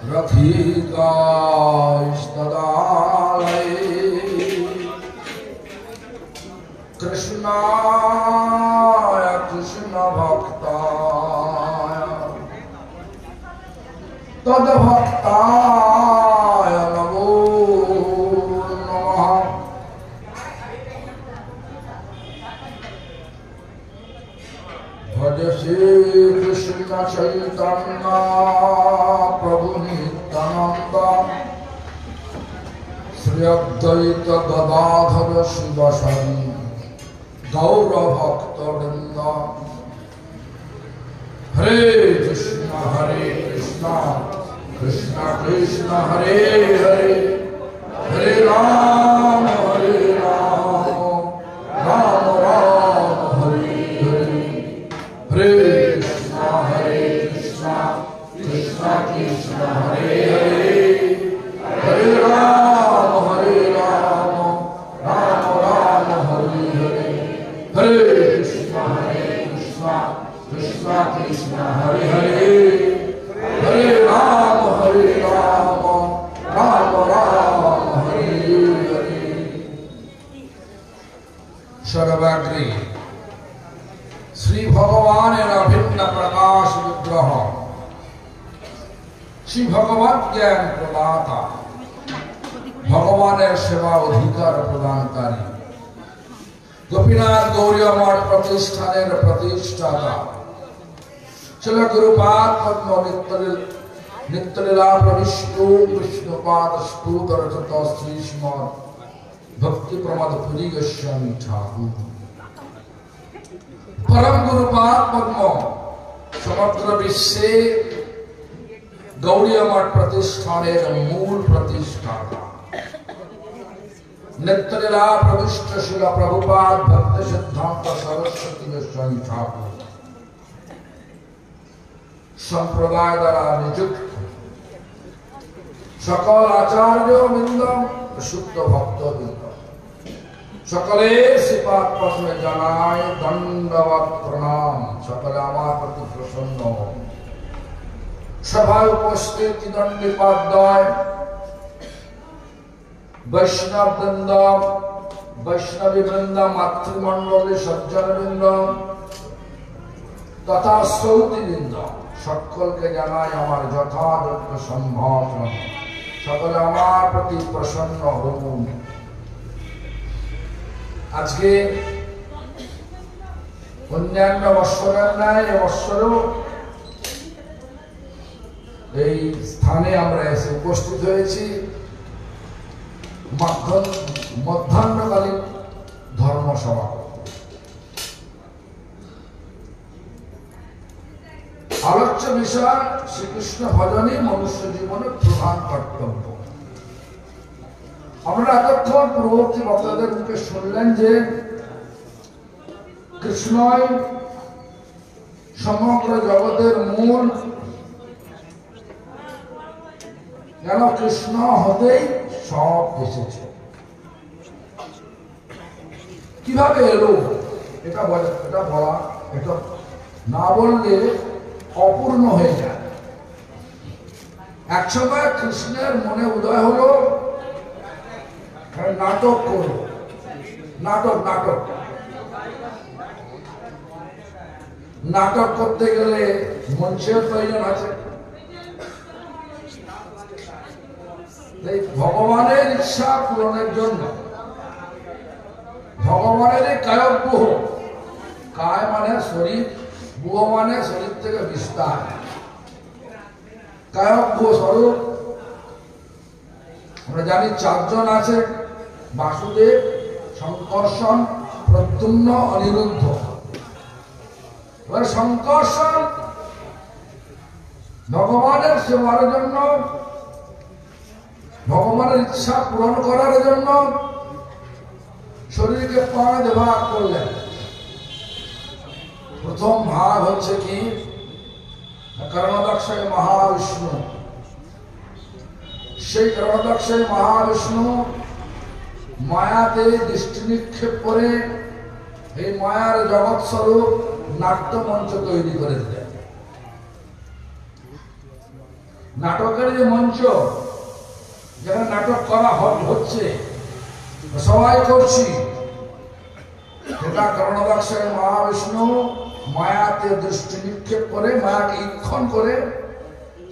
रथिकास्तदालये कृष्णाय कृष्ण भक्ताय तद्भक्ताय नमो नमः। भज श्री कृष्ण चैतन्य प्रभु नित्यानंद श्री अद्वैत गदाधर शिवसरि गौर भक्त वृंद। हरे कृष्ण कृष्ण कृष्ण हरे हरे हरे राम राम राम हरे हरे। हरे कृष्ण कृष्ण कृष्ण हरे हरे हरे राम राम राम हरे हरे। हरे कृष्ण कृष्ण कृष्ण हरे हरे हरे राम राम राम हरे हरे। सर्वग्री श्री भगवान अभिन्न प्रकाश विग्रह श्री भगवत ज्ञान प्रदाता भगवान सेवा अधिकार प्रदानकारी गोपीनाथ गौरिया मठ प्रतिष्ठान प्रतिष्ठाता चल गुरुपाद पद्म नित्यलीला प्रविष्टु विष्णुपाद स्तुत रचित श्री श्रीमद् भक्ति प्रमद पुरी गोस्वामी ठाकुर परम गुरुपाद पद्म समग्र विश्व गौड़ीय मठ प्रतिष्ठान मूल प्रतिष्ठाता नित्यलीला प्रविष्ट शिल प्रभुपाद भक्त सिद्धांत सरस्वती गोस्वामी ठाकुर संप्रदाय द्वारा नियुक्त सकल आचार्य वृंद शुद्ध भक्त वृंद सकले श्रीपाद पद्मे जानाय दंडवत प्रणाम। सकले आमार प्रति प्रसन्न सभाय उपस्थित दंडीपाध्याय वैष्णव वृंद वैष्णवी वृंद मातृमंडली सज्जन वृंद तथा सौती वृंद सकल के जानाय आमार यथायोग्य सम्भाषण। सकले आमार प्रति प्रसन्न हन। आज के अन्यान्य बत्सरेर न्याय এবছরও এই স্থানে আমরা এসে উপস্থিত হয়েছি মধ্যাহ্নকালীন ধর্মসভা। আলোচ্য বিষয় শ্রীকৃষ্ণ ভজনই মনুষ্য জীবনের প্রধান কর্তব্য। আমরা এতক্ষণ পূর্ববর্তী বক্তাদের মুখে শুনলেন যে কৃষ্ণই সমগ্র জগতের মূল, কেন কৃষ্ণ হতেই সব এসেছে। কিভাবে এলো এটা বলা এটা না বললে অপূর্ণ হয়ে যায়। একসময় কৃষ্ণের মনে উদয় হলো নাটক করব। নাটক করতে গেলে মঞ্চের প্রয়োজন আছে। ভগবানের ইচ্ছা পূরণের জন্য ভগবানের কায়ব্য, কায় মানে শরীর, বুহ মানে শরীর থেকে বিস্তার, কায়ব্য স্বরূপ। আমরা জানি চারজন আছে, বাসুদেব, শঙ্কর্ষণ, প্রদ্যুম্ন, অনিরুদ্ধ। এবার শঙ্কর্ষণ ভগবানের সেবার জন্য, ভগবানের ইচ্ছা পূরণ করার জন্য শরীরকে 5 ভাগ করলেন। প্রথম ভাগ হচ্ছে কি কর্ণদক্ষায় মহাবিষ্ণু। সেই কর্ণদক্ষায় মহাবিষ্ণু মায়াতে দৃষ্টি নিক্ষেপ করে এই মায়ার জগৎ স্বরূপ নাট্য মঞ্চ তৈরি করে দিলেন। নাটকের যে মঞ্চ, যেখানে নাটক করা হচ্ছে, সবাই করছি, সেটা কারণবাক্সায় মহাবিষ্ণু মায়াতে দৃষ্টি নিক্ষেপ করে, মায়াকে ইক্ষণ করে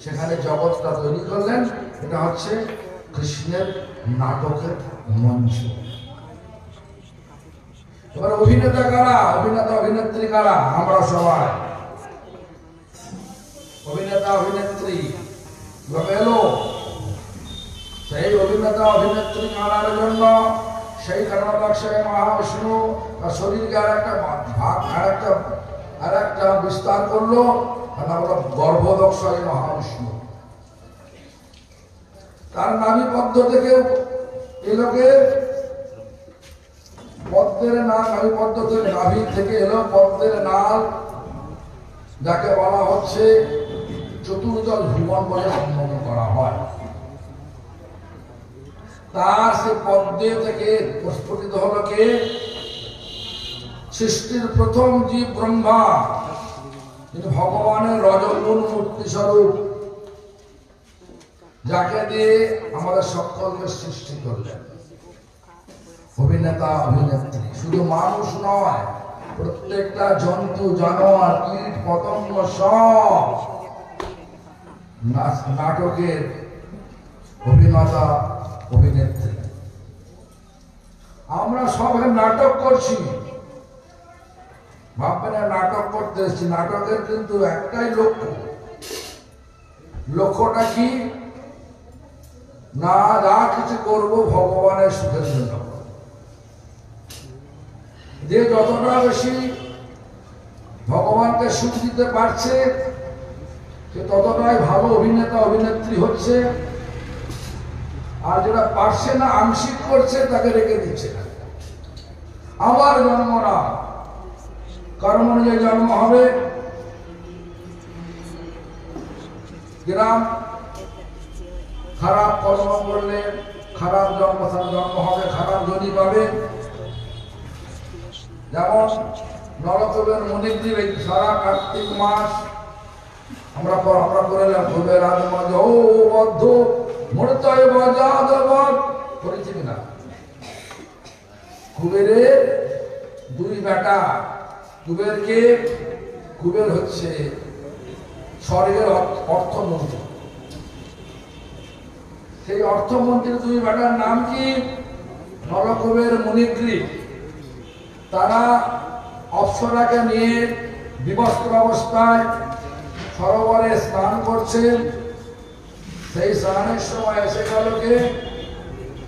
সেখানে জগৎটা তৈরি করলেন। এটা হচ্ছে কৃষ্ণের নাটকের মঞ্চ। এবার অভিনেতা কারা, অভিনেতা অভিনেত্রী কারা? আমরা সবাই অভিনেতা অভিনেত্রী এলো। সেই অভিনেতা অভিনেত্রী আনার জন্য সেই কারণবাক্সায় মহাবিষ্ণু তার শরীরকে আর একটা বিস্তার করলো, গর্ভদক্ষায় মহাবিষ্ণু। তার নাভি পদ্ম থেকে এলোকে পদ্মের নাল, নাভি পদ্ম থেকে নাভি থেকে এলো পদ্মের নাল, যাকে বলা হচ্ছে চতুর্দল ভুবন বলে সম্বোধন করা হয়। তার সে পদ্মে থেকে প্রস্ফুটিত হলো কে? সৃষ্টির প্রথম জীব ব্রহ্মা, যিনি ভগবানের রজগুণ মূর্তি স্বরূপ, যাকে দিয়ে আমাদের সকলকে সৃষ্টি করলেন। অভিনেতা অভিনেত্রী শুধু মানুষ নয়, প্রত্যেকটা জন্তু জানোয়ার কীট পতঙ্গ সব নাটকের অভিনেতা অভিনেত্রী। আমরা সব নাটক করছি, ভাববেন নাটক করতে এসেছি। নাটকের কিন্তু একটাই লক্ষ্য। লক্ষ্যটা কি? না, যা কিছু করবো ভগবানের সুখের জন্য। যে যতটা বেশি ভগবানকে সুখ দিতে পারছে, সে ততটাই ভালো অভিনেতা অভিনেত্রী হচ্ছে। আর যেটা পারছে না, আংশিক করছে, তাকে রেখে দিচ্ছে না। আমার জন্ম না, কর্ম অনুযায়ী জন্ম হবে। গ্রাম খারাপ কর্ম করলে খারাপ জন্মস্থান জন্ম হবে, খারাপ জনি পাবে। যেমন নরকবের মণিগ্রীব সারা কার্তিক মাস আমরা করলাম খুবের রাজ মাঝে ও বদ্ধ মরতয় বাজাদ করেছি কিনা? কুবেরের দুই বেটা। কুবেরকে, কুবের হচ্ছে স্বর্গের অর্থমন্ত্রী। সেই অর্থমন্ত্রীর দুই বেটার নাম কি? নরকুবের মণিগ্রীব। তারা অপ্সরাকে নিয়ে বিবস্ত্র অবস্থায় সরোবরে স্নান করছেন। সেই স্নানের সময় এসে গেল কে?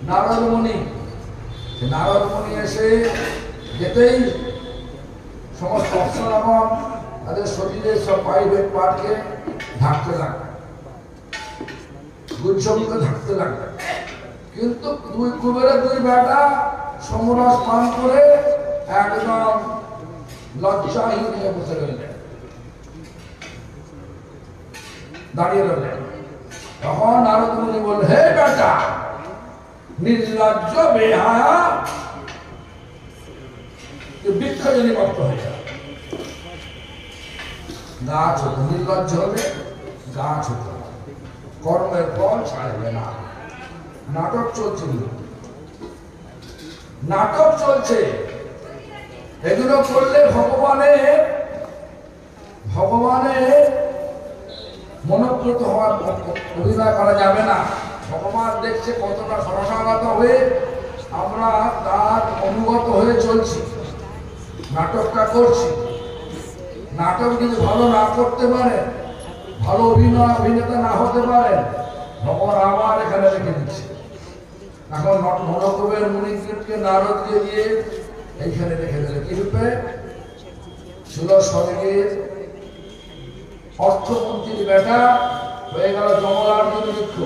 নারদ মুনি। নারদ মুনি এসে যেতেই সমস্ত অপ্সরাগণ তাদের শরীরের সব প্রাইভেট পার্টকে ঢাকতে লাগবে, গুচ্ছকে ঢাকতে লাগবে। কিন্তু দুই কুবেরের দুই বেটা সমরস পান করে একদম লজ্জাহীন হয়ে বসে রইলেন, দাঁড়িয়ে রইলেন। তখন নারদ মুনি বললেন, হে বেটা নির্লজ্জ বেহায়া, বৃক্ষজনী ভক্ত হয়ে যাবে। গাছ হতো, নির্লজ্জ হবে, গাছ হতো, কর্মের ফল ছাড়বে না। নাটক চলছিল, নাটক চলছে। এগুলো করলে ভগবানের মনোপ্রত হওয়ার অভিনয় করা যাবে না। ভগবান দেখছে কতটা শরণাগত হয়ে আমরা তার অনুগত হয়ে চলছি, নাটকটা করছি। নাটক যদি ভালো না করতে পারে, ভালো অভিনেতা না হতে পারে, ভগবান আবার এখানে রেখে দিচ্ছে। এখন নরকুবের মুনিগ্রীবকে নারদকে দিয়ে এইখানে রেখে দিলে কি রূপে? ছিল স্বর্গের অর্থমন্ত্রীর বেটা, হয়ে গেল যমলার নির্বৃক্ষ।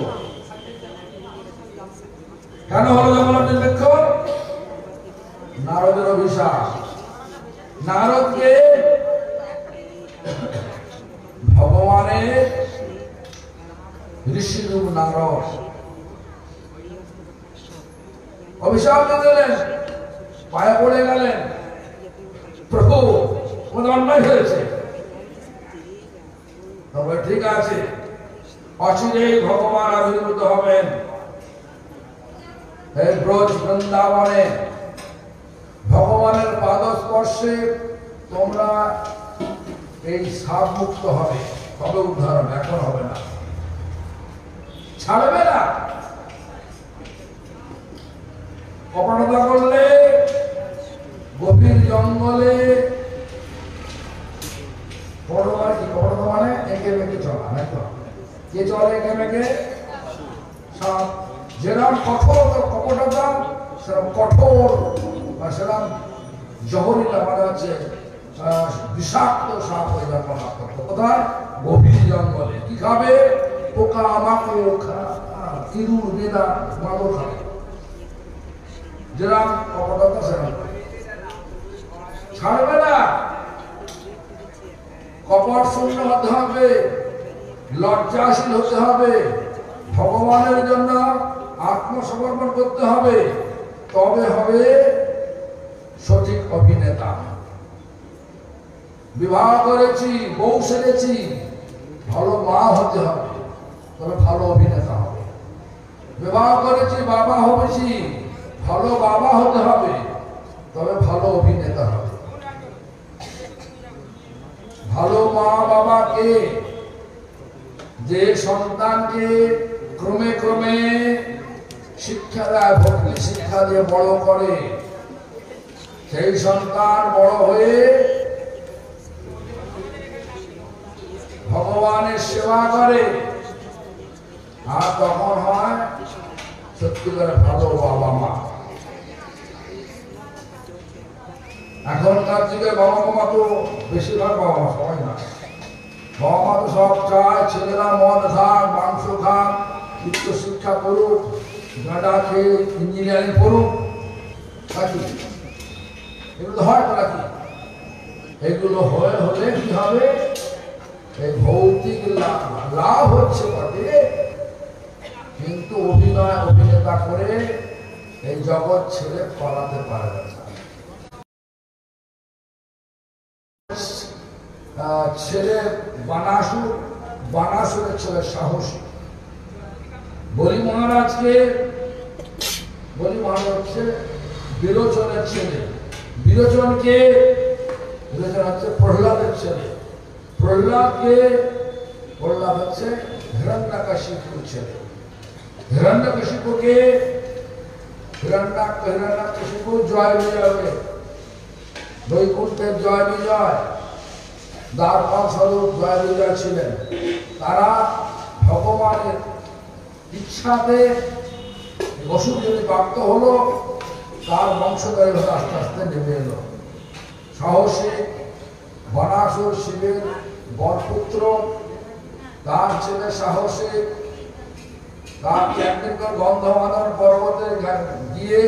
কেন হলো যমলার নির্বৃক্ষ? নারদের অভিশাপ। নারদকে ভগবানের ঋষিরূপ নারদ অভিশাপ দিলেন, পায়ে পড়ে গেলেন, প্রভু তোমাদের অন্যায় হয়েছে। তবে ঠিক আছে, অচিরেই ভগবান আবির্ভূত হবেন এই ব্রজ বৃন্দাবনে। ভগবানের পাদস্পর্শে তোমরা এই সাপ মুক্ত হবে, তবে উদাহরণ, এখন হবে না, ছাড়বে না। কপটতা করলে গভীর জঙ্গলে কপটতা মানে এঁকে মেঁকে চলা, নাই তো? কে চলে এঁকে মেঁকে? সাপ। যেরকম কঠোর কপটতা সেরকম কঠোর, সেরকম জহরিলা মানে হচ্ছে বিষাক্ত সাপ হয়ে যাবে। কোথায়? গভীর জঙ্গলে। কি খাবে? পোকা মাকড়, ইঁদুর, বেদা, মাদুর খাবে। যেরকম কপটতা সেরকম ছাড়বে না। কপট শূন্য হতে হবে, লজ্জাশীল হতে হবে, ভগবানের জন্য আত্মসমর্পণ করতে হবে, তবে হবে সঠিক অভিনেতা। বিবাহ করেছি, বউ সেরেছি, ভালো মা হতে হবে, তবে ভালো অভিনেতা হবে। বিবাহ করেছি, বাবা হয়েছি, ভালো বাবা হতে হবে, তবে ভালো অভিনেতা হবে। ভালো মা বাবাকে, যে সন্তানকে ক্রমে ক্রমে শিক্ষা দেয়, ভক্তি শিক্ষা দিয়ে বড় করে, সেই সন্তান বড় হয়ে ভগবানের সেবা করে, আর তখন হয় সত্যিকারের ভালো বাবা মা। এখনকার যুগে বাবা মা তো বেশিরভাগ বাবা মা, সবাই না, বাবা মা তো সব চায় ছেলেরা মদ খাক, মাংস খাক, উচ্চ শিক্ষা করুক, গাঁদা খেয়ে ইঞ্জিনিয়ারিং পড়ুক, নাকি? এগুলো তো হয় নাকি? এগুলো হলে কি হবে? এই ভৌতিক লাভ হচ্ছে বটে, কিন্তু অভিনেতা করে এই জগৎ ছেড়ে পালাতে পারে না। ছেলে বানাসুরের ছেলে সাহসী। বলি মহারাজ হচ্ছে বিরোচনের ছেলে। বিরোচন হচ্ছে প্রহ্লাদের ছেলে। প্রহ্লাদ হচ্ছে হিরণ্যকশিপুর ছেলে। হিরণ্যকশিপু জয় বিজয়, বৈকুণ্ঠের জয় বিজয়, দ্বারকা স্বরূপ জয় বিজয় ছিলেন। তারা ভগবানের ইচ্ছাতে বসুদেবী প্রাপ্ত হলো, তার বংশধরের আস্তে আস্তে নেমে এলো। সাহসী বনাসুর শিবের বরপুত্র, তার ছেলে সাহসী, তার একদিন গন্ধমাদন পর্বতে গিয়ে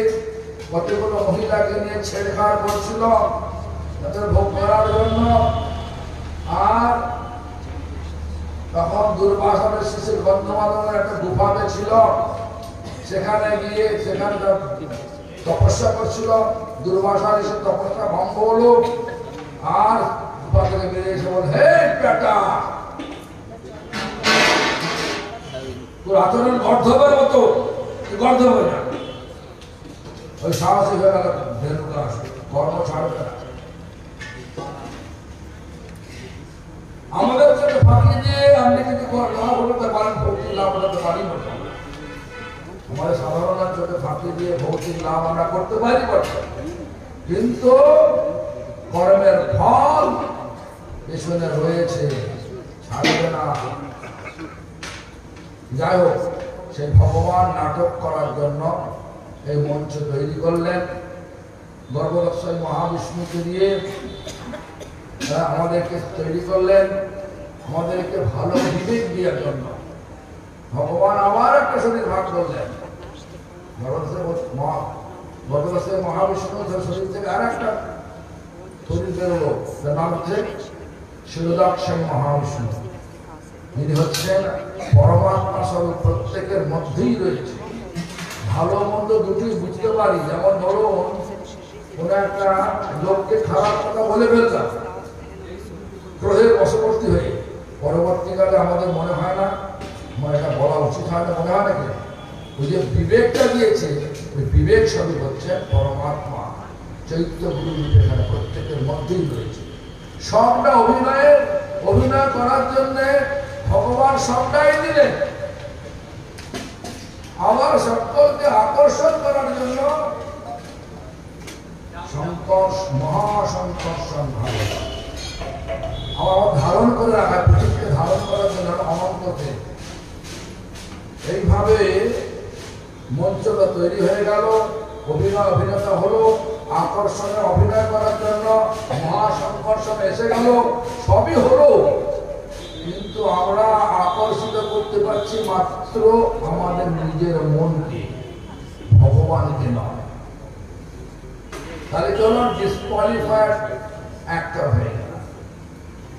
কতগুলো মহিলাকে নিয়ে ছেড়খাড় করছিল তাদের ভোগ করার জন্য। আর তখন দুর্বাসনের শিশির গন্ধমাদনের একটা গুফাতে ছিল, সেখানে গিয়ে সেখানকার তপস্যা করছিল। দুর্বাসা এসে তপস্যা ভঙ্গ হলো, আর গুফা থেকে বেরিয়ে এসে বল, হে বেটা, তোর আচরণ গর্ধবের মতো, গর্ধব না। ওই সাহসী হয়ে গেল, ধেনুকা কর্ম ছাড়বে না। আমাদের সাথে ফাঁকি দিয়ে আপনি কিন্তু লাভ হতে পারেন, ভৌতিক লাভ হতে পারি না। আমাদের সাধারণ চোখে ফাঁকি দিয়ে ভৌতিক লাভ আমরা করতে পারি, কিন্তু কর্মের ফল পেছনে রয়েছে, ছাড়বে না। যাই হোক, সেই ভগবান নাটক করার জন্য এই মঞ্চ তৈরি করলেন। গর্ভদক্ষই মহাবিষ্ণুকে দিয়ে আমাদেরকে তৈরি করলেন, আমাদেরকে ভালো বিবেক দেওয়ার জন্য। ভগবান আবার একটা শরীর ভাগ করলেন। গর্ভদক্ষই মহাবিষ্ণু শরীর থেকে আর একটা শরীর বেরোলো, তার নাম হচ্ছে শিরোদাক্ষই মহাবিষ্ণু। যিনি হচ্ছেন পরমাত্মা স্বরূপ, প্রত্যেকের মধ্যেই রয়েছে। ভালো মন্দ দুটি বুঝতে পারি। যেমন ধরুন, কোন একটা লোককে খারাপ কথা বলে ফেললাম ক্রোধের বশবর্তী হয়ে, পরবর্তীকালে আমাদের মনে হয় না আমার এটা বলা উচিত হয় না মনে হয় নাকি? ওই যে বিবেকটা দিয়েছে, ওই বিবেক স্বরূপ হচ্ছে পরমাত্মা চৈত্য গুরু রূপে এখানে প্রত্যেকের মধ্যেই রয়েছে। সবটা অভিনয় করার জন্য ভগবান সবটাই দিলেন, আবার সকলকে আকর্ষণ করার জন্য মহাসংকর্ষণ ভাবে আবার ধারণ করে রাখা, পৃথিবীকে ধারণ করার জন্য অনন্ততে। এইভাবে মঞ্চটা তৈরি হয়ে গেল, অভিনেতা হলো, আকর্ষণে অভিনয় করার জন্য মহাসংকর্ষণ এসে গেল, সবই হলো। কিন্তু আমরা আকর্ষিত করতে পারছি মাত্র আমাদের নিজের মনকে, ভগবানকে নয়। তাহলে চলুন ডিসকোয়ালিফাইড অ্যাক্টর হয়ে গেল,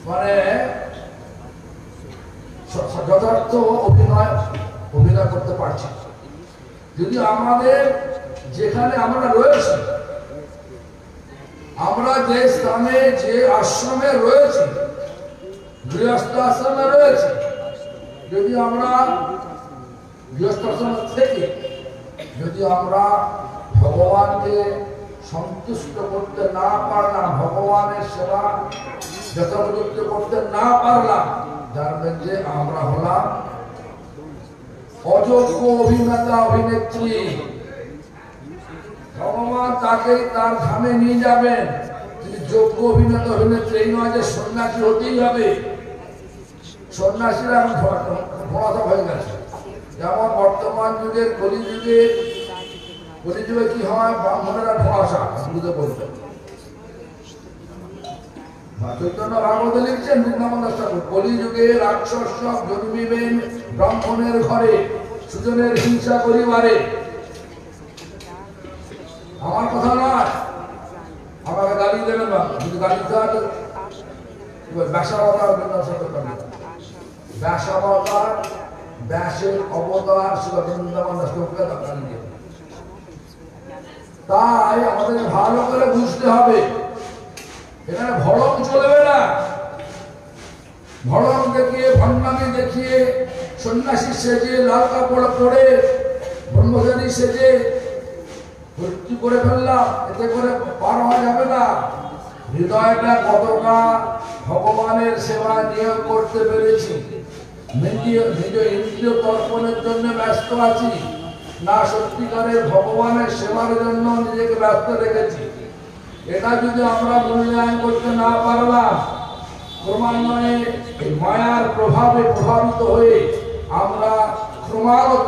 মানে যথার্থ অভিনয় করতে পারছি। যদি আমাদের যেখানে আমরা রয়েছি, আমরা যে স্থানে যে আশ্রমে রয়েছি, গৃহস্থ আশ্রমে রয়েছি, যদি আমরা গৃহস্থ আশ্রম থেকে যদি আমরা ভগবানকে সন্তুষ্ট করতে না পারলাম, ভগবানের সেবা যথাযথ করতে না পারলাম, জানবেন যে আমরা হলাম অযোগ্য অভিনেতা অভিনেত্রী। ভগবান তাকে তার ধামে নিয়ে যাবেন। তিনি যোগ্য অভিনেতা অভিনেত্রী, এই নয় যে সন্ন্যাসী হতেই হবে। সন্ন্যাসীরা এখন ধরাধা হয়ে গেছে। যেমন বর্তমান যুগের কলিযুগে কি হয়, ব্রাহ্মণেরা ধোঁয়াশা বুঝতে বলতেন। চৈতন্য ভাগবত লিখছেন বৃন্দাবন দাস ঠাকুর, কলিযুগে রাক্ষস সব জন্মিবেন ব্রাহ্মণের ঘরে, সুজনের হিংসা করিবারে। আমার কথা নয়, আমাকে গালি দেবেন না, যদি গালি দেওয়া ব্যাসাবতার ব্যাসাবতার ব্যাসের অবতার বৃন্দাবন দাস ঠাকুরকে গালি দেবেন। তাই আমাদের ভালো করে বুঝতে হবে, এখানে ভড়ক চলবে না। ভড়ক দেখিয়ে, ভণ্ডামি দেখিয়ে, সন্ন্যাসী সেজে, লাল কাপড় পরে, ব্রহ্মচারী সেজে ভর্তি করে ফেললাম, এতে করে পার হওয়া যাবে না। হৃদয়টা কতটা ভগবানের সেবা নিয়োগ করতে পেরেছি, নিজ ইন্দ্রিয় তর্পণের জন্য ব্যস্ত আছি না সত্যিকারের ভগবানের সেবার জন্য নিজেকে ব্যস্ত রেখেছি, এটা যদি আমরা মূল্যায়ন করতে না পারলাম, ক্রমান্বয়ে মায়ার প্রভাবে প্রভাবিত হয়ে আমরা ক্রমাগত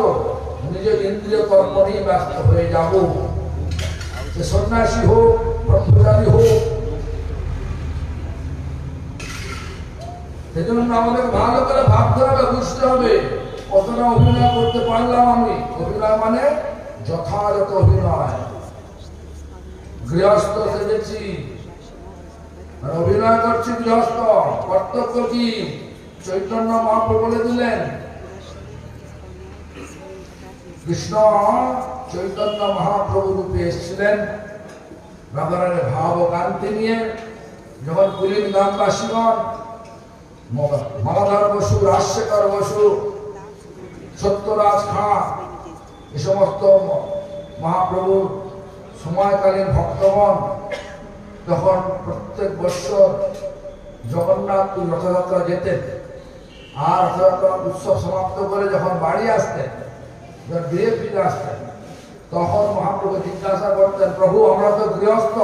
নিজের ইন্দ্রিয় তর্পণেই ব্যস্ত হয়ে যাব। সে সন্ন্যাসী হোক, ব্রহ্মচারী হোক। সেজন্য আমাদের ভালো করে ভাবতে হবে, বুঝতে হবে কতটা অভিনয় করতে পারলাম আমি। অভিনয় মানে যথাযথ অভিনয়। গৃহস্থ সেজেছি, অভিনয় করছি গৃহস্থ, কর্তব্য কি? চৈতন্য মহাপ্রভু বলে দিলেন। কৃষ্ণ চৈতন্য মহাপ্রভু রূপে এসেছিলেন রাধারানীর ভাব ও কান্তি নিয়ে। যখন কুলীন গ্রামবাসীগণ, মালাধর বসু, রাজশেখর বসু, সত্যরাজ খাঁ, এ সমস্ত মহাপ্রভুর সময়কালীন ভক্তগণ যখন প্রত্যেক বৎসর জগন্নাথ রথযাত্রা যেতেন, আর রথযাত্রা উৎসব সমাপ্ত করে যখন বাড়ি আসতেন, গৃহে ফিরে আসতেন, তখন মহাপ্রভু জিজ্ঞাসা করতেন, প্রভু আমরা তো গৃহস্থ,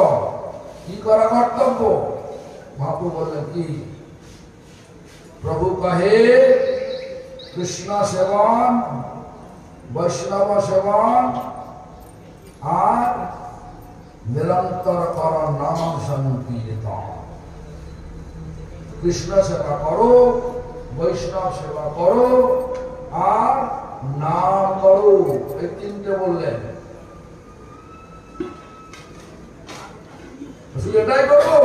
কি করা কর্তব্য? মহাপ্রভু বললেন কি? প্রভু কহে কৃষ্ণ সেবন, বৈষ্ণব সেবন আর নিরন্তর কর নাম সংকীর্তন। কৃষ্ণ সেবা করো, বৈষ্ণব সেবা করো আর নাম করো, এই তিনটে বললেন। শুধু এটাই করবো?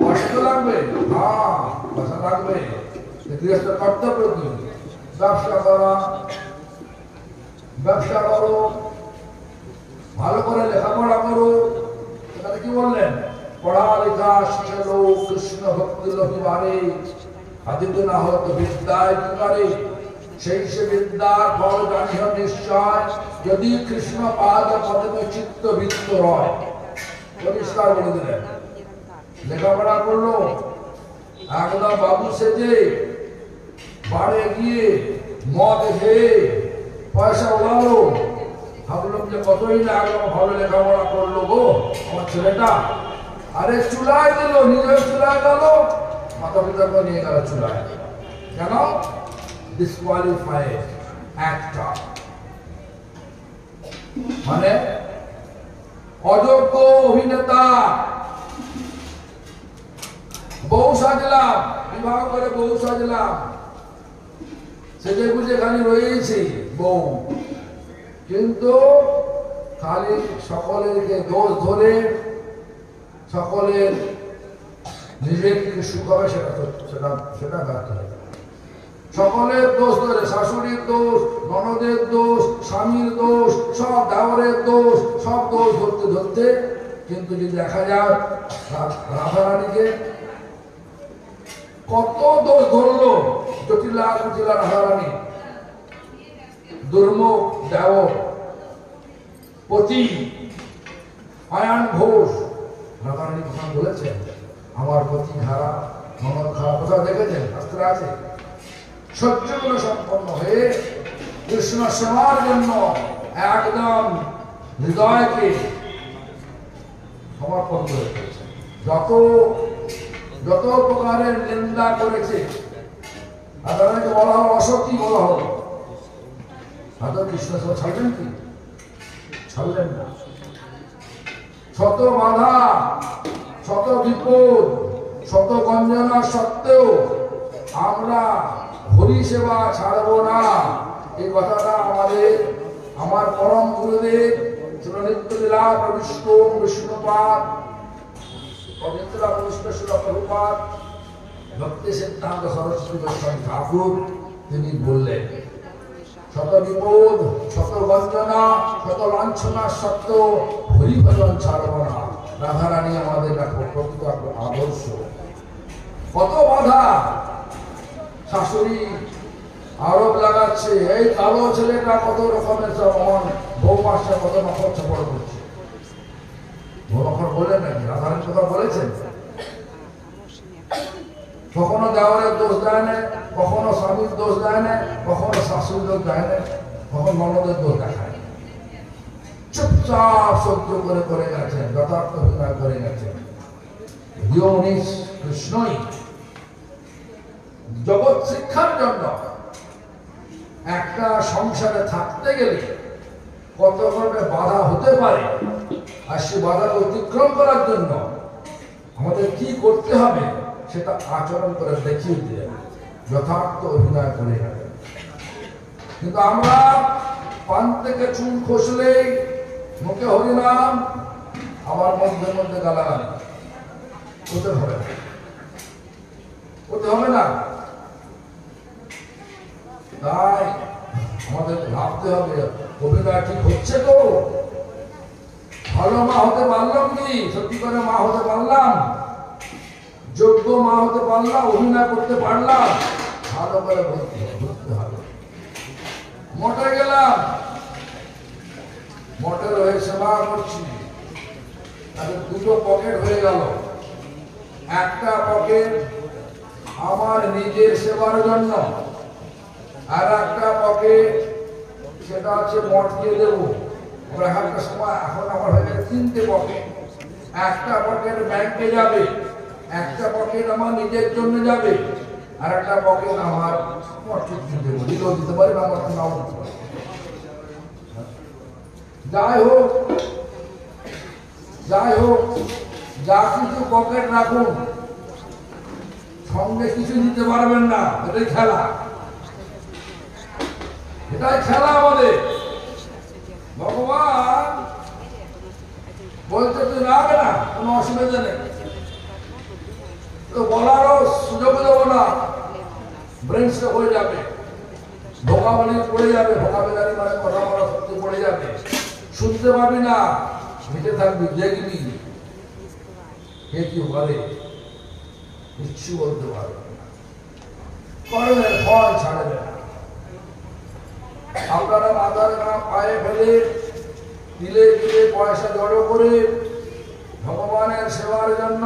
কষ্ট লাগবে? হ্যাঁ, পয়সা লাগবে। গৃহস্থ কর্তব্য কি? ব্যবসা করা, ব্যবসা করো, ভালো করে লেখাপড়া করো। এখানে কি বললেন? পড়ালেখা শিখে লো, কৃষ্ণ ভক্তি লোক বাড়ে, আদিত্য না হতো বিদ্যায় কি করে। সেই সে বিদ্যার ফল জানিও নিশ্চয়, যদি কৃষ্ণ পাদ পদ্মে চিত্তবৃত্ত রয়। পরিষ্কার বলে দিলেন। লেখাপড়া করলো, একদম বাবু সেজে বাড়ে গিয়ে মদ খেয়ে পয়সা উড়ালো, ভাবলাম যে কতই না একদম ভালো লেখাপড়া করলো গো আমার ছেলেটা। আরে চুলায় দিল, নিজের চুলায় গেল, মাতা পিতাকে নিয়ে গেল চুলায়। কেন? ডিসকোয়ালিফাইড অ্যাক্টর, মানে অযোগ্য অভিনেতা। বউ সাজলাম, বিবাহ করে বউ সাজলাম, সেজে বুঝে খালি রয়েছি বউ, কিন্তু খালি সকলেরকে দোষ ধরে সকলের নিজের কি সুখ হবে সেটা সেটা সেটা ব্যর্থ হয়ে যাবে। সকলের দোষ ধরে, শাশুড়ির দোষ, ননদের দোষ, স্বামীর দোষ, সব দেওরের দোষ, সব দোষ ধরতে ধরতে কিন্তু যদি দেখা যায় রাধারানীকে কত দোষ ধরলো, জটিলা কুটিলা রাধারানী, দুর্মুখ দেওর, পতি আয়ান ঘোষ। রাধারানী কোথাও বলেছেন আমার পতি খারাপ, ননদ খারাপ? কোথাও দেখেছেন? শাস্ত্রে আছে। সহ্যগুলো সম্পন্ন হয়ে কৃষ্ণ সেবার জন্য একদম হৃদয়কে সমর্পণ করে ফেলেছে। যত যত প্রকারের নিন্দা করেছে, রাধারানীকে বলা হলো অসতী, বলা হলো। রাধা কৃষ্ণ সেবা ছাড়বেন কি? ছাড়লেন না। শত বাধা, শত বিপদ, শত গঞ্জনা সত্ত্বেও আমরা হরি সেবা ছাড়বো না, এই কথাটা আমার পরম গুরুদেব নিত্য লীলা প্রবিষ্ট বিষ্ণুপাদ পবিত্রা পুষ্পেশ্বর প্রভুপাদ ভক্তি সিদ্ধান্ত সরস্বতী গোস্বামী ঠাকুর তিনি বললেন, শত বিপদ, শত বঞ্চনা, শত লাঞ্ছনা সত্ত্বেও হরি ভজন ছাড়ব না। রাধারানী আমাদের প্রকৃত আদর্শ। কত বাধা, শাশুড়ি আরোপ লাগাচ্ছে, এই কালো ছেলেটা কত রকমের বৌমার সাথে কত নখর চপড় করছে। নখর বললেন নাকি? রাধারানী কথা বলেছেন। কখনো দেওয়ারের দোষ দেয় না, কখনো স্বামীর দোষ দেয় না, কখনো শাশুড়ির দোষ দেয় না, কখনো ননদের দোষ দেখায় না। চুপচাপ সহ্য করে করে গেছেন, যথার্থ অভিনয় করে গেছেন। কৃষ্ণই জগৎ শিক্ষার জন্য একটা সংসারে থাকতে গেলে কত রকমের বাধা হতে পারে, আর সে বাধাকে অতিক্রম করার জন্য আমাদের কি করতে হবে সেটা আচরণ করে দেখিয়ে দিয়ে যথার্থ অভিনয় করে গেলেন। কিন্তু আমরা পান থেকে চুল খসলেই মুখে হরিনাম, আবার মধ্যে মধ্যে গালাগালি। হতে হবে না, হতে হবে না। তাই আমাদের ভাবতে হবে অভিনয় ঠিক হচ্ছে তো? ভালো মা হতে পারলাম কি? সত্যি করে মা হতে পারলাম? যোগ্য মা হতে পারলাম? অভিনয় করতে পারলাম? ভালো করে বুঝতে হবে। মঠে গেলাম, মঠের হয়ে সেবা করছি, তাদের দুটো পকেট হয়ে গেল। একটা পকেট আমার নিজের সেবার জন্য, আর একটা পকেট সেটা হচ্ছে মঠকে দেবো। একটা সময় এখন আমার হয়ে গেছে তিনটে পকেট। একটা পকেট ব্যাংকে যাবে, একটা পকেট আমার নিজের জন্য যাবে, আর একটা পকেট আমার মঠকে দেবো। দিলেও দিতে পারি, না মঠকে নাও দিতে পারি। যাই হোক যাই হোক, যা কিছু পকেট রাখুন, সঙ্গে কিছু নিতে পারবেন না। এটাই খেলা, এটাই খেলা আমাদের। ভগবান বলতে তুই রাখবে না, কোনো অসুবিধা নেই, তো বলারও সুযোগ দেবো না, ব্রেনস্ট্রোক হয়ে যাবে, ভোকাবলি পড়ে যাবে, ভোকাবুলারি মানে কথা বলা সত্যি পড়ে যাবে, শুনতে পাবি না, মিটে থাকবি, দেখবি কে কি বলে, কিচ্ছু বলতে পারবে না, কর্মের ফল ছাড়বে না। আপনারা মাথার ঘাম পায়ে ফেলে দিলে দিলে পয়সা জড়ো করে ভগবানের সেবার জন্য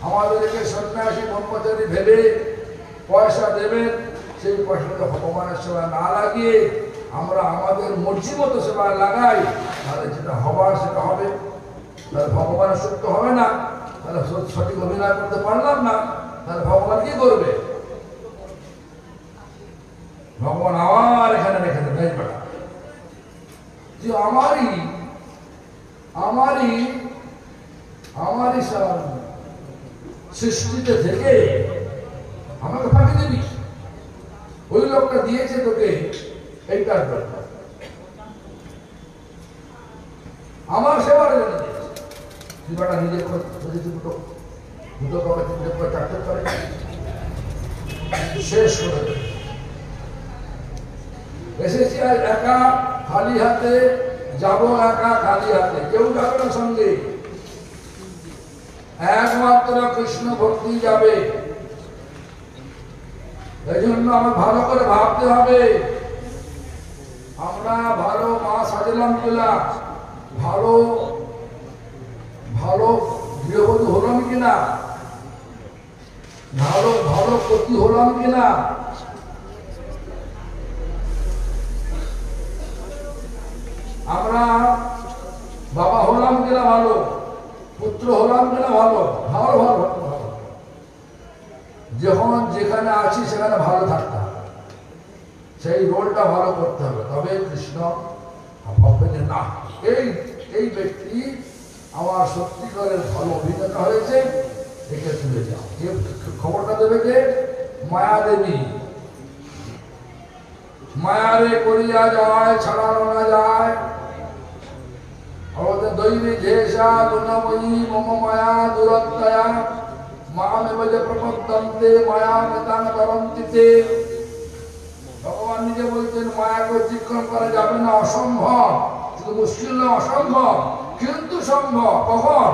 আমাদেরকে সন্ন্যাসী ব্রহ্মচারী ভেবে পয়সা দেবেন। সেই পয়সাটা ভগবানের সেবায় না লাগিয়ে আমরা আমাদের মর্জি মতো সেবায় লাগাই, তাহলে যেটা হবার সেটা হবে। তাহলে ভগবানের সত্য হবে না, তাহলে সঠিক অভিনয় করতে পারলাম না, তাহলে ভগবান কি করবে? ভগবান আবার এখানে রেখে দেবে যে আমারই আমারই আমারই সৃষ্টিতে থেকে আমাকে ফাঁকি দিবি। ওই লোকটা দিয়েছে তোকে এইটার দরকার, আমার সেবার জন্য দিয়েছে। সেবাটা নিজের দুটো দুটো করে তিনটে করে চারটে করে শেষ করে দেবে। এসেছি আর একা খালি হাতে যাব, একা খালি হাতে, কেউ যাবে না সঙ্গে, একমাত্র কৃষ্ণ ভক্তি যাবে। এই জন্য আমার ভালো করে ভাবতে হবে, আমরা ভালো মা সাজলাম কিনা, ভালো ভালো গৃহবধূ হলাম কিনা, ভালো ভালো পতি হলাম কিনা, আমরা বাবা হলাম কিনা, ভালো পুত্র হলাম কিনা, ভালো ভালো ভালো ভালো। যখন যেখানে আছি সেখানে ভালো থাকতে হবে, সেই রোলটা ভালো করতে হবে, তবে কৃষ্ণ ভাববে যে না এই এই ব্যক্তি আমার সত্যিকারের ভালো অভিনেতা হয়েছে, একে তুলে যাও। খবরটা দেবে কে? মায়া দেবী। মায়ারে করিয়া যায় ছাড়ানো না যায়, দৈবী ধেষা গুণময়ী মম মায়া দুরত্তয়া মামেব যে প্রপদ্যন্তে মায়া মেতাং তরন্তিতে। ভগবান নিজে বলছেন মায়াকে অতিক্রম করা যাবে না, অসম্ভব। শুধু মুশকিল না, অসম্ভব, কিন্তু সম্ভব। কখন?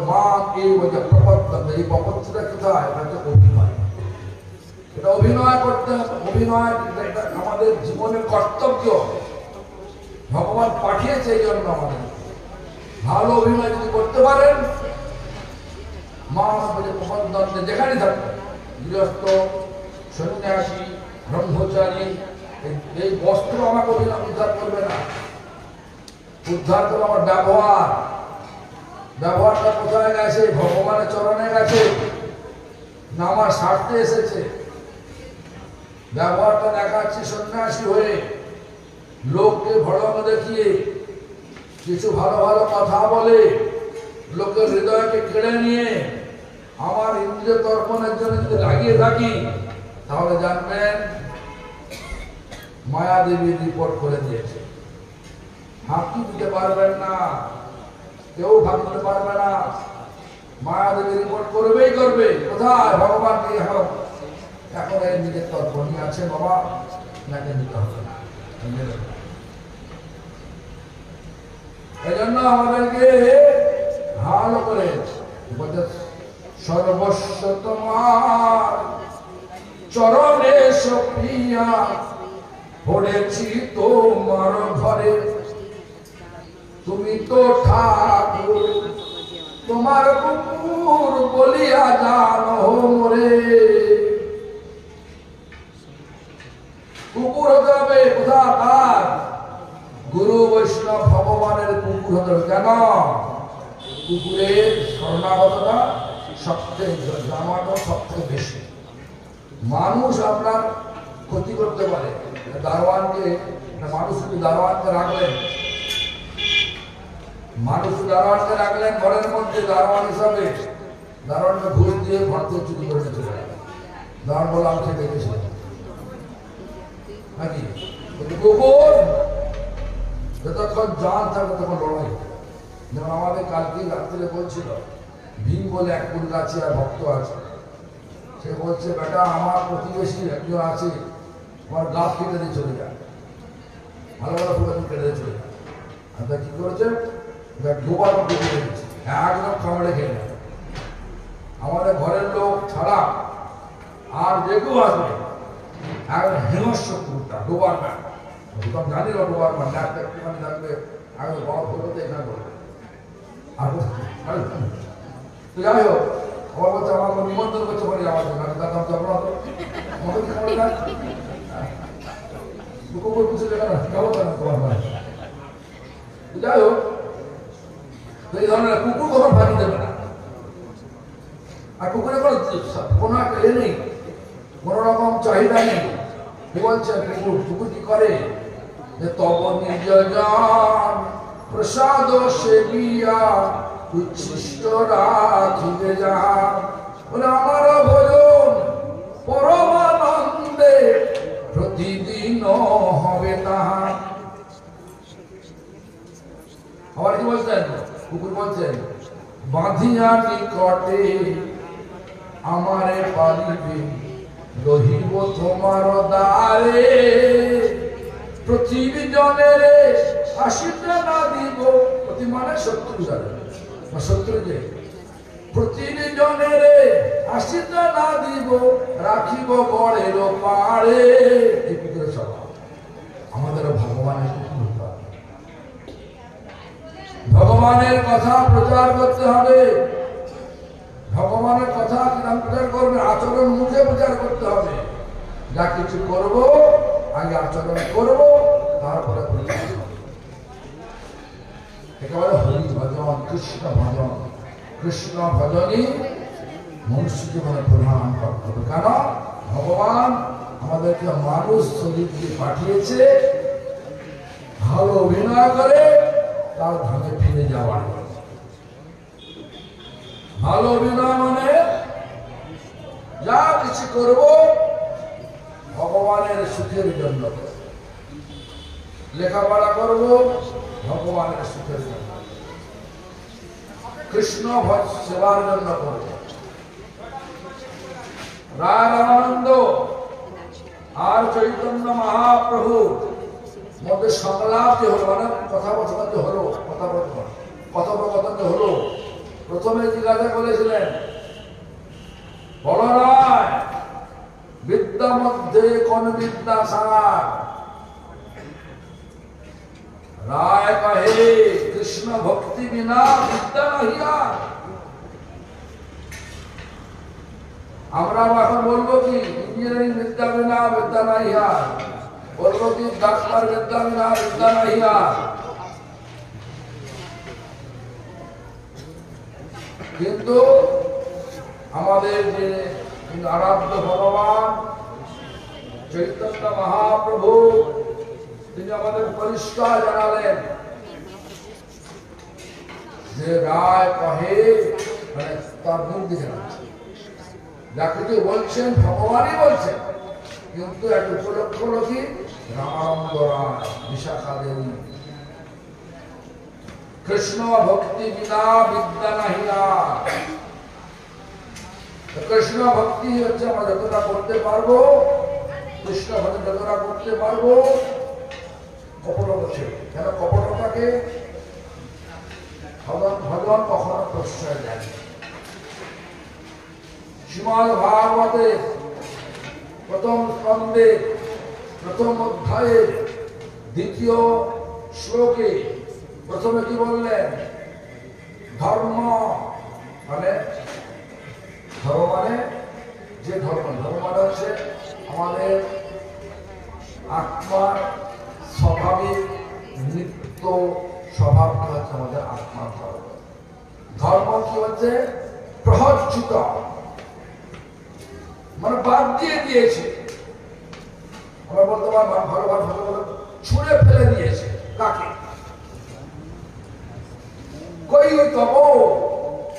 মা এই বলছে প্রপদ্যন্তে। এই প্রপত্তিটা কোথায়? এটা অভিনয়। এটা অভিনয় করতে হবে। অভিনয় এটা আমাদের জীবনের কর্তব্য, ভগবান পাঠিয়েছে এই জন্য আমাদের। ভালো অভিনয় যদি করতে পারেন, মা প্রপদ্যন্তে যেখানে থাকবে, গৃহস্থ সন্ন্যাসী ব্রহ্মচারী, এই বস্ত্র আমাকে উদ্ধার করবে না। উদ্ধার করবে আমার ব্যবহার। ব্যবহারটা কোথায় গেছে? ভগবানের চরণে গেছে না আমার স্বার্থে এসেছে? ব্যবহারটা দেখাচ্ছি সন্ন্যাসী হয়ে, লোককে ভড়ক দেখিয়ে, কিছু ভালো ভালো কথা বলে, লোকের হৃদয়কে কেড়ে নিয়ে আমার ইন্দ্রিয় তর্পণের জন্য যদি লাগিয়ে থাকি, তাহলে জানবেন মায়া দেবী রিপোর্ট করে দিয়েছে। ফাঁকি দিতে পারবেন না, কেউ ফাঁকি দিতে পারবে না। মায়া দেবী রিপোর্ট করবেই করবে। কোথায়? ভগবান কি এখন এই নিজের তর্পণই আছে বাবা, নাকি নিতে হবে না। এই জন্য আমাদেরকে ভালো করে সর্বস্ব তোমার চরণে সপিয়া পড়েছি তোমার ঘরে, তুমি তো ঠাকুর তোমার কুকুর বলিয়া জানো মোরে। কুকুর হতে হবে কোথাকার? গুরু বৈষ্ণব ভগবানের কুকুর হতে হবে। কেন? কুকুরের শরণাগততা সবথেকে জামাটা সবথেকে বেশি। মানুষ আপনার ক্ষতি করতে পারে। দারোয়ানকে মানুষ যদি দারোয়ানকে রাখলেন, মানুষ দারোয়ানকে রাখলেন ঘরের মধ্যে দারোয়ান হিসাবে, দারোয়ানকে ঘুষ দিয়ে ঘর থেকে চুরি করে চলে গেল। দারোয়ান বলে আমি খেয়ে দেখেছিলাম নাকি? কুকুর যতক্ষণ জান থাকবে তখন লড়াই। যেমন আমাদের কালকে রাত্রে বলছিল, ভীম বলে এক কুলগাছি আর ভক্ত আছে, সে বলছে বেটা আমার প্রতিবেশী একজন আছে, আমার গাছ কেটে দিয়ে চলে যায়, ভালো ভালো ফুল কেটে দিয়ে চলে যায়। আর তা কি করেছে? দুবার কেটে দিয়েছে, একদম কামড়ে খেয়ে নেয়। আমাদের ঘরের লোক ছাড়া আর যে কেউ আসবে একদম হিংস্র কুকুরটা, ডোবার ম্যান। তখন জানি না ডোবার ম্যান একটা একটুখানি থাকবে, একদম বড় ফুলতে এখানে করবে। আর তো যাই হোক, আমার বলছে আমার নিমন্ত্রণ করছে বলে যাওয়ার জন্য, আমি তার যাবো না তো মতো কি করে যান কুকুর পুষে দেবে না, যাবো কেন তোমার ভাই। যাই হোক, এই ধরনের কুকুর কখন ফাঁকি দেবে না। আর কুকুরের কোনো একটা নেই, কোন রকম চাহিদা নেই। কি বলছে কুকুর? কুকুর কি করে? যে তব নিজ জান প্রসাদ সেবিয়া উচ্ছিষ্ট রাখিবে যান, বলে আমার ভোজন পরমানন্দে প্রতিদিন হবে তাহার। আবার কি বলছেন? কুকুর বলছেন বাঁধিয়া নিকটে আমারে পালিবে রহিব তোমার দ্বারে, পৃথিবী জনের আসিতে না দিব। প্রতি মানে শত্রু যাবে, শত্রু যে পৃথিবী জনের আসিতে না দিব, রাখিব গড়ের পাড়ে। এই কুকুরের স্বভাব। আমাদের ভগবানের কুকুর, ভগবানের কথা প্রচার করতে হবে। ভগবানের কথা কিরকম প্রচার করবে? আচরণ মুখে প্রচার করতে হবে। যা কিছু করব আগে আচরণ করব, তারপরে একেবারে হরি ভজন, কৃষ্ণ ভজন। কৃষ্ণ ভজনই মনুষ্য জীবনে প্রধান কর্তব্য। কেন? ভগবান আমাদেরকে মানুষ শরীর দিয়ে পাঠিয়েছে ভালো অভিনয় করে তার ধামে ফিরে যাওয়ার। ভালো অভিনয় মানে যা কিছু করব ভগবানের সুখের জন্য, লেখাপড়া করব ভগবানের সুখের জন্য, কৃষ্ণ সেবার জন্য করব। রায় রামানন্দ আর চৈতন্য মহাপ্রভু মধ্যে সংলাপ যে হলো, মানে কথাবার্তা যে হলো, কথোপকথন যে হলো, প্রথমে জিজ্ঞাসা করেছিলেন বলরায় বিদ্যা মধ্যে কোন বিদ্যা সার? রায় কহে কৃষ্ণ ভক্তি বিনা বিদ্যা নাহিয়া। আমরা এখন বলবো কি ইঞ্জিনিয়ারিং বিদ্যা বিনা বিদ্যা নাহিয়া, বলবো কি ডাক্তার বিদ্যা বিনা বিদ্যা নাহিয়া। কিন্তু আমাদের যে আরাধ্য ভগবান চৈতন্য মহাপ্রভু, তিনি আমাদের পরিষ্কার জানালেন যে রায় কহে, মানে তার মুখ দিকে যা কিছু বলছেন ভগবানই বলছেন, কিন্তু এক উপলক্ষ হল কি রামানন্দ রায়, বিশাখা দেবী। কৃষ্ণ ভক্তি বিনা বিদ্যা নাহিয়া। কৃষ্ণ ভক্তি হচ্ছে আমরা যতটা করতে পারবো, কৃষ্ণ ভক্তি যতটা করতে পারবো কপট হচ্ছে। কেন কপটতাকে ভগবান কখনো প্রশ্রয় দেয়। শ্রীমদ্ ভাগবতে প্রথম স্কন্ধে প্রথম অধ্যায়ের দ্বিতীয় শ্লোকে প্রথমে কি বললেন? ধর্ম মানে যে ধর্ম, ধর্ম মানে হচ্ছে আমাদের আত্মার স্বাভাবিক নিত্য স্বভাবটা হচ্ছে আমাদের আত্মার ধর্ম। ধর্ম কি হচ্ছে? প্রহজ্জিত, মানে বাদ দিয়ে দিয়েছে। আমরা বলতে পারবো ভগবান ছুঁড়ে ফেলে দিয়েছে। কাকে? কই তব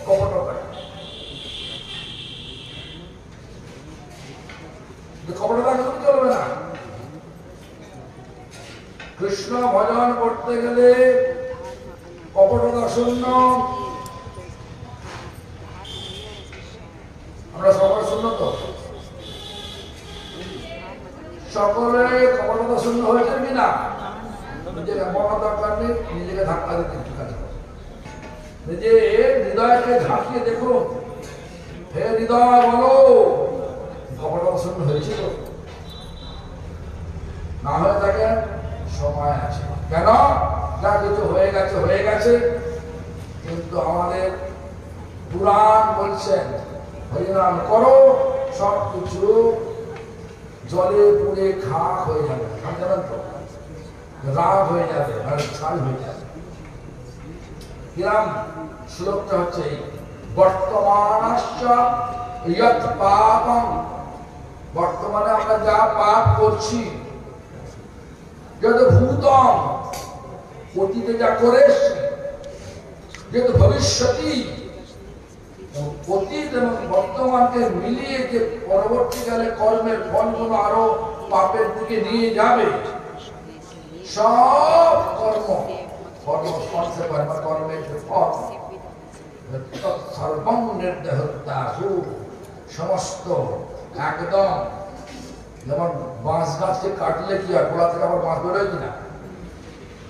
কপটতা। কপটতা কিন্তু চলবে না। কৃষ্ণ ভজন করতে গেলে কপটতা শূন্য। আমরা সকলে শূন্য তো? সকলে কপটতা শূন্য হয়েছে কিনা? নিজেকে মনে দরকার নেই, নিজেকে ধাক্কা দিতে কাজ করে। নিজে হৃদয়কে ঝাঁকিয়ে দেখুন, হে হৃদয় বলো কপটতা শূন্য হয়েছিল? না হয়ে থাকে সময় আছে। কেন? যা কিছু হয়ে গেছে, কিন্তু আমাদের পুরাণ বলছেন হরিনাম করো, সব কিছু জলে পুড়ে খাক হয়ে যাবে। জানেন তো, রাগ হয়ে যাবে আর ছাই হয়ে যাবে। কিরাম শ্লোকটা হচ্ছে এই, বর্তমানাশ্চ ইয়ৎ পাপং, বর্তমানে আমরা যা পাপ করছি, যত ভূতম অতীতে যা করে এসছি, যত ভবিষ্যতি অতীত এবং বর্তমানকে মিলিয়ে যে পরবর্তীকালে কর্মের ফলগুলো আরো পাপের দিকে নিয়ে যাবে, সব কর্মের যে ফল সর্বং নির্দেহত্যাসু, সমস্ত একদম, যেমন বাঁশ গাছকে কাটলে কি হয়, গোড়া থেকে আবার বাঁশ বেরোয় কিনা,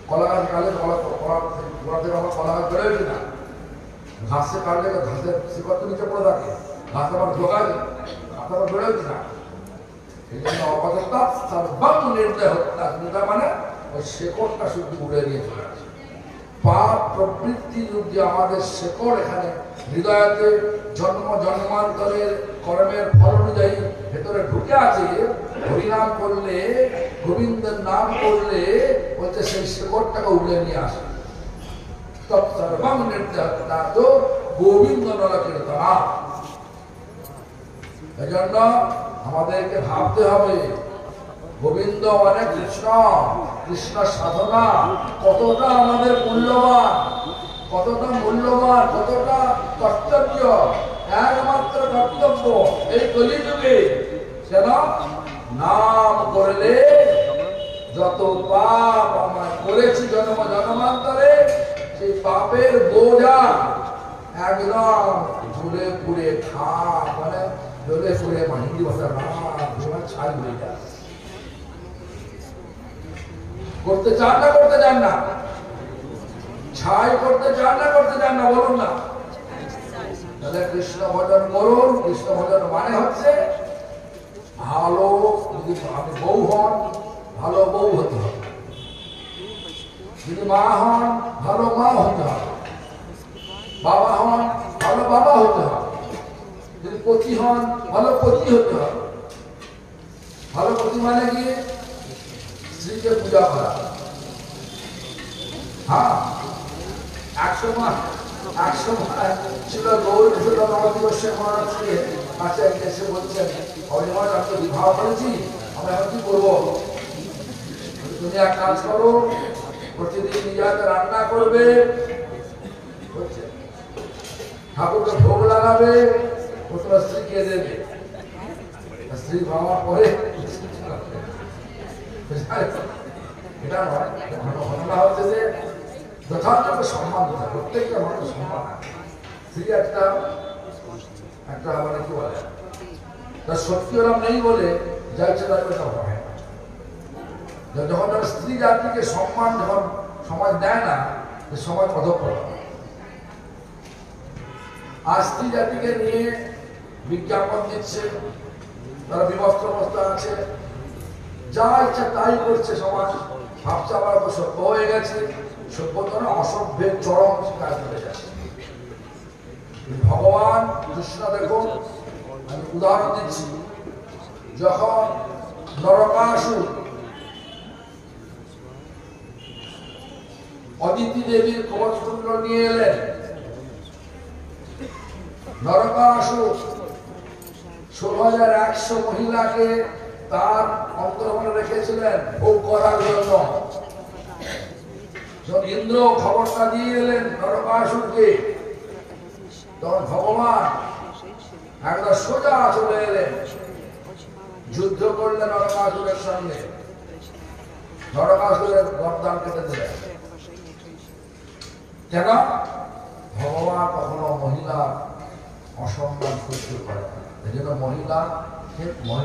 কলা গাছ কাটলে গোড়া থেকে আবার কলা গাছ বেরোয় কিনা, ঘাসে কাটলে ঘাসের শিকড় তো নিচে পড়ে থাকে, ঘাস আবার ঢোকায় আবার বেরোয় কিনা। এই জন্য অপদত্তা সর্বং নির্দেহত্যাসু মানে ওই শেকড়টা শুধু উড়ে নিয়ে চলে আসে। পাপ প্রবৃত্তি যদি আমাদের শেকড় এখানে হৃদয়তে জন্মান্তরের কর্মের ফল অনুযায়ী ভেতরে ঢুকে আছে, হরিনাম করলে, গোবিন্দের নাম করলে বলছে সেই শেকড়টাকে উড়ে নিয়ে আসে। তৎসর্বং নির্দেহত্যাসু গোবিন্দ নরকীর্তনা। এজন্য আমাদেরকে ভাবতে হবে গোবিন্দ মানে কৃষ্ণ, কৃষ্ণ সাধনা কতটা আমাদের মূল্যবান, কতটা কর্তব্য, একমাত্র কর্তব্য এই কলিযুগে। কেন? নাম করলে যত পাপ আমরা করেছি জন্মান্তরে, সেই পাপের বোঝা একদম ঝুলে পুড়ে মানে ঝুলে পুড়ে হিন্দি ভাষা ছাই হয়ে যায়। করতে চান না ছাই করতে চান না বলুন না। তাহলে কৃষ্ণ ভজন করুন। কৃষ্ণ ভজন মানে হচ্ছে ভালো, যদি আপনি বউ হন ভালো বউ হতে হবে, যদি মা হন ভালো মা হতে হবে, বাবা হন ভালো বাবা হতে হবে, যদি পতি হন ভালো পতি হতে হবে। ভালো পতি মানে কি? স্ত্রীকে পূজা করা। হ্যাঁ, একশো মাস ছিল গৌর নবদিবসের মহারাজকে কাছে এসে বলছেন, অরিমাজ আমি তো বিবাহ করেছি, আমরা এখন কি করবো? তুমি এক কাজ করো, প্রতিদিন নিজেকে রান্না করবে, ঠাকুরকে ভোগ লাগাবে, ও তোমার স্ত্রীকে দেবে। স্ত্রী ভাবার পরে এটা নয়, ঘটনা হচ্ছে যে যথাযথ সম্মান দিতে, প্রত্যেকটা মানুষ সম্মান আছে। স্ত্রী একটা মানে কি বলে, তার সত্যি ওরম নেই বলে যা ইচ্ছে তার কথা হয়। যখন স্ত্রী জাতিকে সম্মান যখন সমাজ দেয় না, সমাজ অধঃপতন। আর স্ত্রী জাতিকে নিয়ে বিজ্ঞাপন দিচ্ছে, তারা বিবস্ত্র অবস্থা আছে, যা ইচ্ছা তাই করছে সমাজ। ভাবছে আবার সভ্য হয়ে গেছে, সভ্যতা অসভ্যের চরম শিকার করে যাচ্ছে। ভগবান কৃষ্ণ দেখুন, আমি উদাহরণ দিচ্ছি, যখন নরকাসুর অদিতি দেবীর কবচকুণ্ড নিয়ে এলেন, নরকাসুর 16,100 মহিলাকে তার অন্তর্মনে রেখেছিলেন ভোগ করার জন্য। যখন ইন্দ্র খবরটা দিয়ে এলেন নরকাসুরকে, তখন ভগবান একবার সোজা চলে এলেন, যুদ্ধ করলেন নরকাসুরের সঙ্গে, নরকাসুরের গর্দান কেটে দিলেন। কেন? ভগবান কখনো মহিলার অসম্মান সহ্য করে না। এই জন্য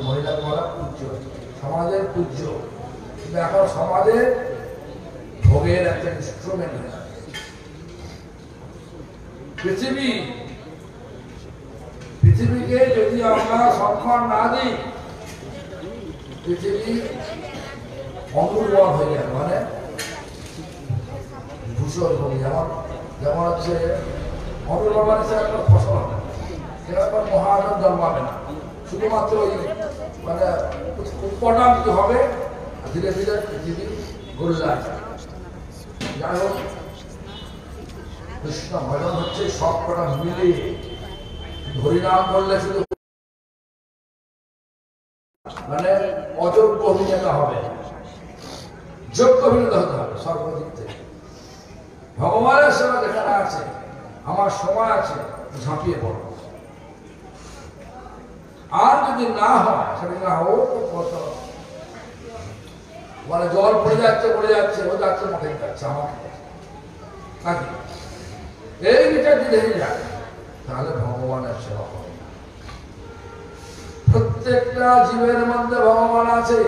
মহিলাকে বলা পূজ্য, সমাজের পূজ্য। কিন্তু এখন সমাজে ভোগের একটা ইনস্ট্রুমেন্ট হয়ে গেছে। পৃথিবীকে যদি আমরা সম্মান না দিই, পৃথিবী অনুর্বর হয়ে গেল, মানে ধূসর ভূমি। যেমন যেমন হচ্ছে অনুর্বর মানে সে একটা ফসল হবে, সেরকম মহাজন জন্মাবে না, শুধুমাত্র ওই মানে উৎপাদন কি হবে, ধীরে ধীরে পৃথিবী গোল্লায়। যাই হোক, কৃষ্ণ ভজন হচ্ছে সব কটা মিলিয়ে, হরিনাম করলে শুধু মানে অযোগ্য অভিনেতা হবে, যোগ্য অভিনেতা হতে হবে সর্বদিক থেকে। ভগবানের সেবা যেখানে আছে, আমার সময় আছে, ঝাঁপিয়ে পড়ো। আর যদি না হয়, সেটা না হোক কত মানে জল পড়ে যাচ্ছে ও যাচ্ছে, মাঠে যাচ্ছে, আমাকে নাকি এই বিচার যদি হয়ে যায়, তাহলে ভগবানের সেবা হবে। প্রত্যেকটা জীবের মধ্যে ভগবান আছে,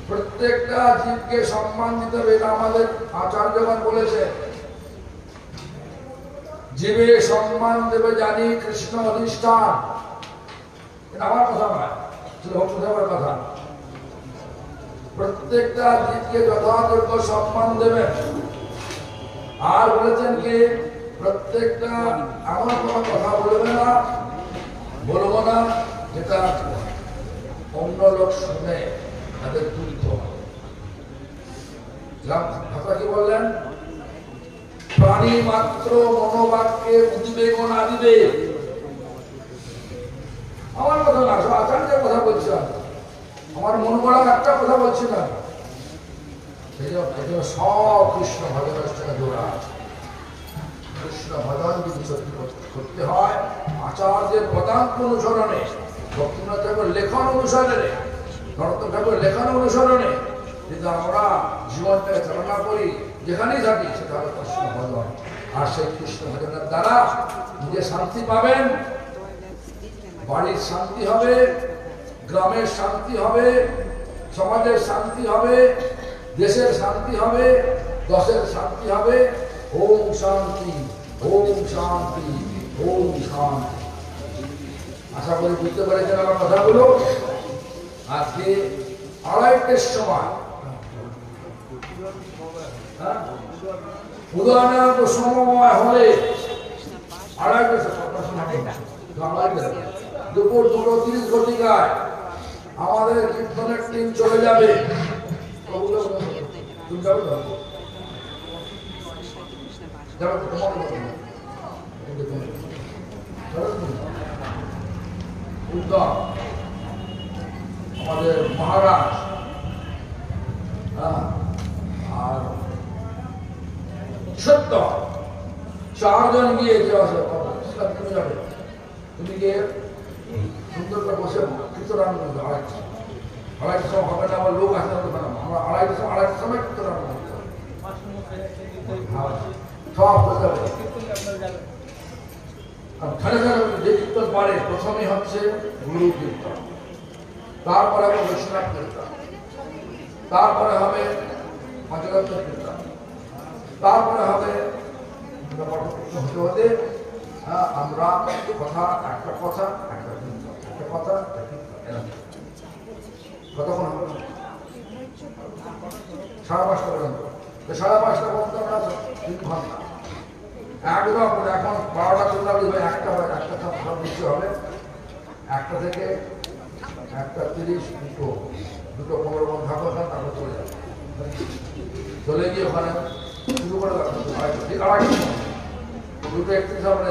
প্রত্যেকটা জীবকে সম্মান দিতে হবে। এটা আমাদের আচার্যগণ বলেছে, জীবে সম্মান দেবে জানি কৃষ্ণ অধিষ্ঠান। এটা আমার কথা নয়, ভক্তদেবের কথা। প্রত্যেকটা জীবকে যথাযোগ্য সম্মান দেবেন। আর বলেছেন কি, প্রত্যেকটা এমন কোনো কথা বলবে না, বলবো না যেটা অন্য লোক শুনে তাদের দুঃখ হবে। ভাষা কি বললেন, প্রাণী মাত্র মনোবাক্যে উদ্বেগ না দিবে। আমার কথা না, আচার্যের কথা বলছি, আমার মন গড়ার একটা কথা বলছি না। সব কৃষ্ণ ভজনের সঙ্গে জোড়া আছে। কৃষ্ণ ভজন যদি সত্যি করতে হয়, আচার্যের পদাঙ্ক অনুসরণে, ভক্তিনাথ ঠাকুর লেখন অনুসরণে, নরোত্তম ঠাকুর লেখন অনুসরণে যদি আমরা জীবনটাকে চালনা করি, যেখানেই থাকি, সেটা হলো কৃষ্ণ ভজন। আর সেই কৃষ্ণ ভজনের দ্বারা নিজে শান্তি পাবেন, বাড়ির শান্তি হবে, গ্রামের শান্তি হবে, সমাজের শান্তি হবে, দেশের শান্তি হবে, দশের শান্তি হবে। ওম শান্তি, ওম শান্তি, ওম শান্তি। আশা করি বুঝতে পেরেছেন আমার কথাগুলো। আজকে 2:30টার সময় উদয়নারায়ণ সমময় হলে 2:30 দুপুর 2:30 ঘটিকায় আমাদের কীর্তনের টিম চলে যাবে। আমাদের মহারাজ আর সত্য 4 জন গিয়ে যাবে। তুমি গিয়ে সুন্দর করে বসে কীর্তন করবে। 2:30 সময় হবে না, আমার লোক আসতে হবে না, আমরা 2:30 সময় কীর্তন করতে হবে। সব বসে যাবে। যে কীর্তন পারে, প্রথমেই হচ্ছে গুরু কীর্তন, তারপরে হবে বৈষ্ণব কীর্তন, তারপরে হবে পঞ্চরত্ন কীর্তন, তারপরে হবে হতে হতে আমরা কথা একটা কথা একটা কীর্তন, একটা কথা একটা কীর্তন, কতক্ষণ হবে? 5:30 পর্যন্ত। 5:30 পর্যন্ত আমরা 3 ঘন্টা একদম। এখন 12টা চলে যাবে, একটা সব দিতে হবে। 1টা থেকে 1:30, 2:15 মধ্যে থাকবে, তারপর চলে যাবে। চলে গিয়ে ওখানে শুরু করে 2:30 2:31 হবে।